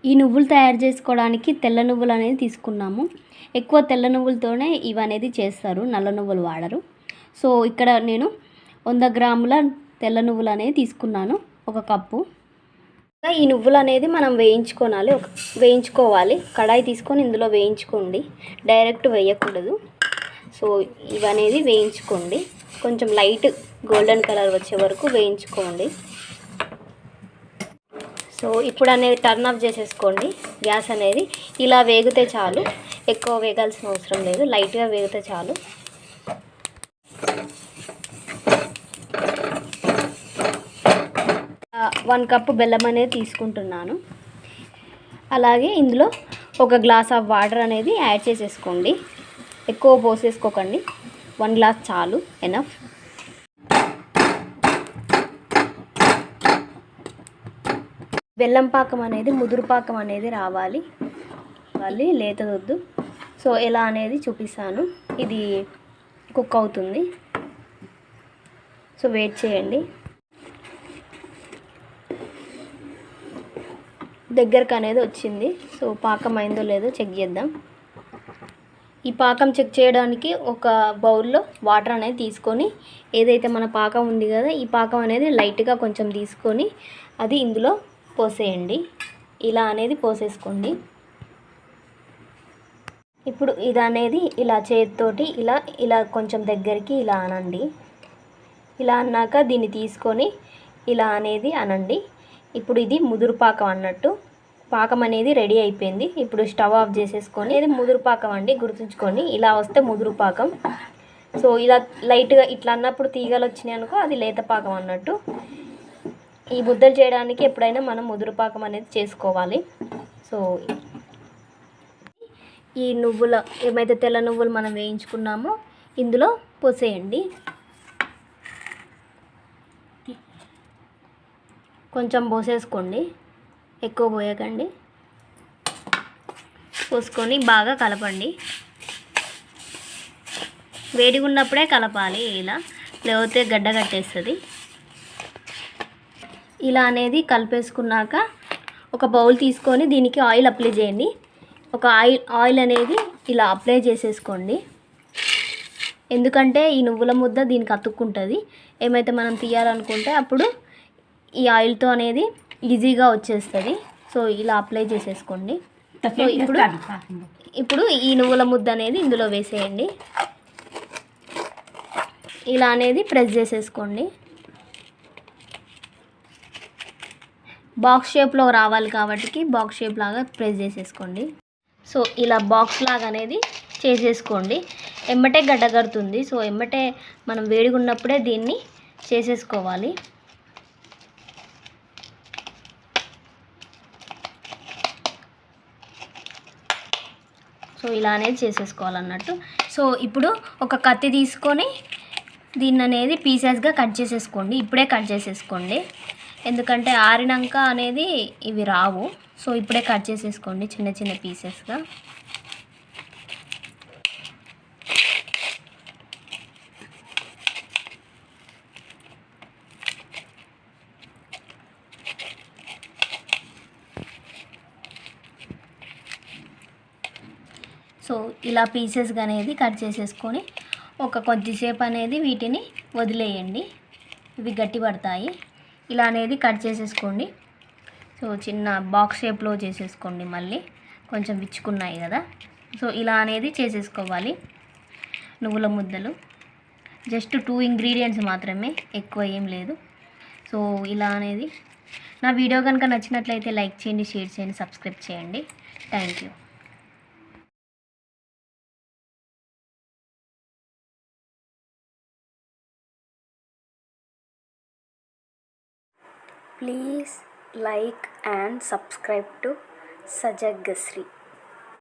ఈ నువ్వులు తయారు చేసుకోవడానికి తెల్ల నువ్వులు అనేది తీసుకున్నాము. ఎక్కువ తెల్ల నువ్వులతోనే ఇవనేది చేస్తారు, నల్ల నువ్వులు వాడరు. సో ఇక్కడ నేను 100 గ్రాముల తెల్ల నువ్వులు అనేది తీసుకున్నాను, 1 కప్పు. ఈ నువ్వులు అనేది మనం వేయించుకోవాలి. కడాయి తీసుకొని ఇందులో వేయించుకోండి, డైరెక్ట్ వేయకూడదు. సో ఇవనేది వేయించుకోండి, కొంచెం లైట్ గోల్డెన్ కలర్ వచ్చే వరకు వేయించుకోండి. సో ఇప్పుడు అనేది టర్న్ ఆఫ్ చేసేసుకోండి గ్యాస్ అనేది. ఇలా వేగితే చాలు, ఎక్కువ వేగాల్సిన అవసరం లేదు, లైట్గా వేగితే చాలు. వన్ కప్పు బెల్లం అనేది తీసుకుంటున్నాను. అలాగే ఇందులో 1 గ్లాస్ ఆఫ్ వాటర్ అనేది యాడ్ చేసేసుకోండి. ఎక్కువ పోసేసుకోకండి, 1 గ్లాస్ చాలు, ఎనఫ్. బెల్లం పాకం అనేది ముదురు పాకం అనేది రావాలి, లేతదొద్దు. సో ఎలా అనేది చూపిస్తాను. ఇది కుక్ అవుతుంది, సో వెయిట్ చేయండి. దగ్గరకు అనేది వచ్చింది. సో పాకం అయిందో లేదో చెక్ చేద్దాం. ఈ పాకం చెక్ చేయడానికి ఒక బౌల్లో వాటర్ అనేది తీసుకొని, ఏదైతే మన పాకం ఉంది కదా, ఈ పాకం అనేది లైట్గా కొంచెం తీసుకొని అది ఇందులో పోసేయండి. ఇలా అనేది పోసేసుకోండి. ఇప్పుడు ఇది అనేది ఇలా చేతితోటి ఇలా కొంచెం దగ్గరికి ఇలా అనండి. ఇలా అన్నాక దీన్ని తీసుకొని ఇలా అనేది అనండి. ఇప్పుడు ఇది ముదురు పాకం అన్నట్టు. పాకం అనేది రెడీ అయిపోయింది. ఇప్పుడు స్టవ్ ఆఫ్ చేసేసుకొని, ఇది ముదురు పాకం అండి, గుర్తుంచుకోండి. ఇలా వస్తే ముదురు పాకం. సో ఇలా లైట్గా ఇట్లా అన్నప్పుడు తీగలు వచ్చినాయి అనుకో, అది లేత పాకం అన్నట్టు. ఈ ముద్దలు చేయడానికి ఎప్పుడైనా మనం ముదురు పాకం అనేది చేసుకోవాలి. సో ఈ నువ్వుల ఏమైతే తెల్ల నువ్వులు మనం వేయించుకున్నామో ఇందులో పోసేయండి. కొంచెం పోసేసుకోండి, ఎక్కువ పోయకండి. పోసుకొని బాగా కలపండి. వేడిగా ఉన్నప్పుడే కలపాలి, ఇలా లేకపోతే గడ్డ కట్టేస్తుంది. ఇలా అనేది కలిపేసుకున్నాక ఒక బౌల్ తీసుకొని దీనికి ఆయిల్ అప్లై చేయండి. ఒక ఆయిల్ అనేది ఇలా అప్లై చేసేసుకోండి. ఎందుకంటే ఈ నువ్వుల ముద్ద దీనికి అతుక్కుంటుంది. ఏమైతే మనం తీయాలనుకుంటే అప్పుడు ఈ ఆయిల్తో అనేది ఈజీగా వచ్చేస్తుంది. సో ఇలా అప్లై చేసేసుకోండి. సో ఇప్పుడు ఈ నువ్వుల ముద్ద అనేది ఇందులో వేసేయండి. ఇలా అనేది ప్రెస్ చేసేసుకోండి. బాక్స్ షేప్లో రావాలి కాబట్టి బాక్స్ షేప్ లాగా ప్రెస్ చేసేసుకోండి. సో ఇలా బాక్స్ లాగా అనేది చేసేసుకోండి. ఎమ్మటే గడ్డ కడుతుంది. సో ఎమ్మటే మనం వేడిగా ఉన్నప్పుడే దీన్ని చేసేసుకోవాలి. సో ఇలా అనేది చేసేసుకోవాలన్నట్టు. సో ఇప్పుడు ఒక కత్తి తీసుకొని దీన్ని అనేది పీసెస్గా కట్ చేసేసుకోండి. ఇప్పుడే కట్ చేసేసుకోండి, ఎందుకంటే ఆరినాక అనేది ఇవి రావు. సో ఇప్పుడే కట్ చేసేసుకోండి చిన్న చిన్న పీసెస్గా. సో ఇలా పీసెస్గా అనేది కట్ చేసేసుకొని కొద్దిసేపు అనేది వీటిని వదిలేయండి, ఇవి గట్టి పడతాయి. ఇలా అనేది కట్ చేసేసుకోండి. సో చిన్న బాక్స్ షేప్లో చేసేసుకోండి. మళ్ళీ కొంచెం విచ్చుకున్నాయి కదా, సో ఇలా అనేది చేసేసుకోవాలి. నువ్వుల ముద్దలు జస్ట్ 2 ఇంగ్రీడియంట్స్ మాత్రమే, ఎక్కువ ఏం లేదు. సో ఇలా అనేది నా వీడియో కనుక నచ్చినట్లయితే లైక్ చేయండి, షేర్ చేయండి, సబ్స్క్రైబ్ చేయండి. Thank you. Please like and subscribe to Sajaggasri.